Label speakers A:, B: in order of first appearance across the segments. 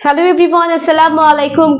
A: Hello everyone, আসসালামু আলাইকুম।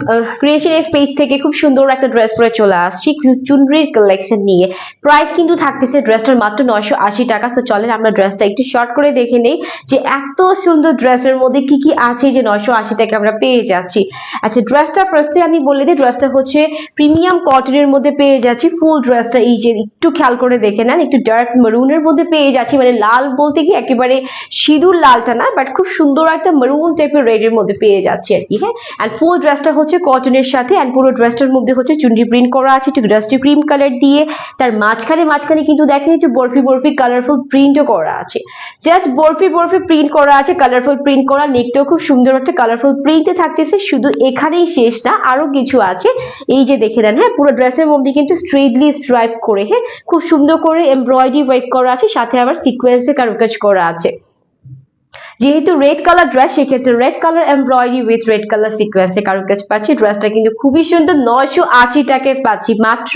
A: Creation page থেকে খুব সুন্দর একটা ড্রেস পরে চলে আসছি চুনরির কালেকশন নিয়ে। প্রাইস কিন্তু থাকতেছে ড্রেসটার মাত্র 980 টাকা। সো চলেন আমরা ড্রেসটা একটু শর্ট করে দেখে নেই যে এত সুন্দর ড্রেসের মধ্যে কি কি আছে যে 980 টাকা আমরা পেয়ে যাচ্ছি। আচ্ছা, ড্রেসটা ফার্স্টে আমি বলে দিই, ড্রেসটা হচ্ছে প্রিমিয়াম কটনের মধ্যে পেয়ে যাচ্ছি। ফুল ড্রেসটা এই যে একটু খেয়াল করে দেখে নেন, একটু ডার্ক মেরুনের মধ্যে পেয়ে যাচ্ছি, মানে লাল বলতে কি একেবারে সিঁদুর লালটা না, বাট খুব সুন্দর একটা মেরুন টাইপের রেডের মধ্যে পেয়ে যাচ্ছি আর কি। হ্যাঁ, এন্ড ফুল ড্রেসটা হচ্ছে কটনের সাথে, এন্ড পুরো ড্রেসটার মধ্যে হচ্ছে চুনরি প্রিন্ট করা আছে একটু ডাস্টি ক্রিম কালার দিয়ে। তার মাঝখানে কিন্তু দেখেন একটু বরফি বরফি কালারফুল প্রিন্টও করা আছে। জাস্ট বরফি বরফি প্রিন্ট করা আছে, কালারফুল প্রিন্ট করা। নেকটাও খুব সুন্দর একটা কালারফুল প্রিন্টে থাকতেছে। শুধু এখানেই শেষ না, আরো কিছু আছে, এই যে দেখে নেন। হ্যাঁ, পুরো ড্রেসের মধ্যে কিন্তু স্ট্রেটলি স্ট্রাইপ করে, হ্যাঁ, খুব সুন্দর করে এমব্রয়ডারি ওয়ার্ক করা আছে, সাথে আবার সিকোয়েন্সে কারুকাজ করা আছে। যেহেতু রেড কালার ড্রেস, সেক্ষেত্রে red colour embroidery with red colour সিকোয়েন্সে কারুকাজ পাচ্ছি। ড্রেসটা কিন্তু খুবই সুন্দর, 980 টাকায় পাচ্ছি মাত্র।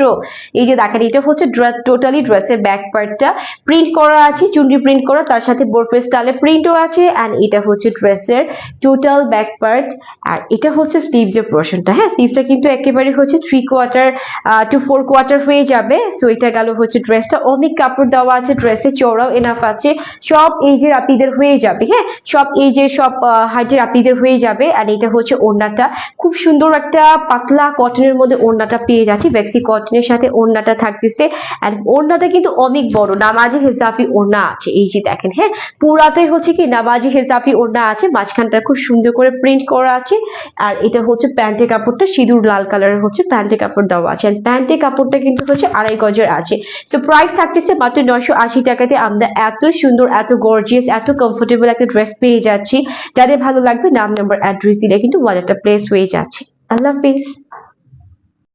A: এই যে দেখেন, এটা হচ্ছে টোটালি ড্রেসের ব্যাক পার্টটা প্রিন্ট করা আছে, চুনরি প্রিন্ট করা, তার সাথে বরফে স্টাইলে প্রিন্টও আছে। অ্যান্ড এটা হচ্ছে ড্রেসের টোটাল ব্যাক পার্ট। আর এটা হচ্ছে স্লিভসের পোর্শনটা। হ্যাঁ, স্লিভসটা কিন্তু একেবারে হচ্ছে 3/4 to 4/4 হয়ে যাবে। সো এটা গেল হচ্ছে ড্রেসটা। অনেক কাপড় দেওয়া আছে ড্রেসে, চওড়াও এনাফ আছে, সব এজের আপনিদের হয়ে যাবে। হ্যাঁ, সব এজের সব হাইটের আপনিদের হয়ে যাবে। আর এটা হচ্ছে ওড়নাটা, খুব সুন্দর একটা পাতলা কটনের মধ্যে ওড়নাটা পেয়ে যাচ্ছি, বেক্সি কটনের সাথে ওড়নাটা থাকতেছে। আর ওড়নাটা কিন্তু অনেক বড়, নামাজি হেজাফি ওড়না আছে, এই যে দেখেন। হ্যাঁ, পুরাটাই হচ্ছে কি নামাজি হেজাফি ওড়না আছে, মাঝখানটা খুব সুন্দর করে প্রিন্ট করা আছে। আর এটা হচ্ছে প্যান্টের কাপড়টা সিঁদুর লাল কালারের হচ্ছে প্যান্টের কাপড় দেওয়া আছে। আর প্যান্টের কাপড়টা কিন্তু হচ্ছে 2.5 গজের আছে। সো প্রাইস থাকতেছে মাত্র 980 টাকাতে আমরা এত সুন্দর, এত গর্জিয়াস, এত কমফোর্টেবল একটা ড্রেস পেয়ে যাচ্ছি। যাদের ভালো লাগবে নাম, নাম্বার, অ্যাড্রেস দিলে কিন্তু ওয়ালেটটা প্লেস হয়ে যাচ্ছে। আল্লাহ হাফিজ।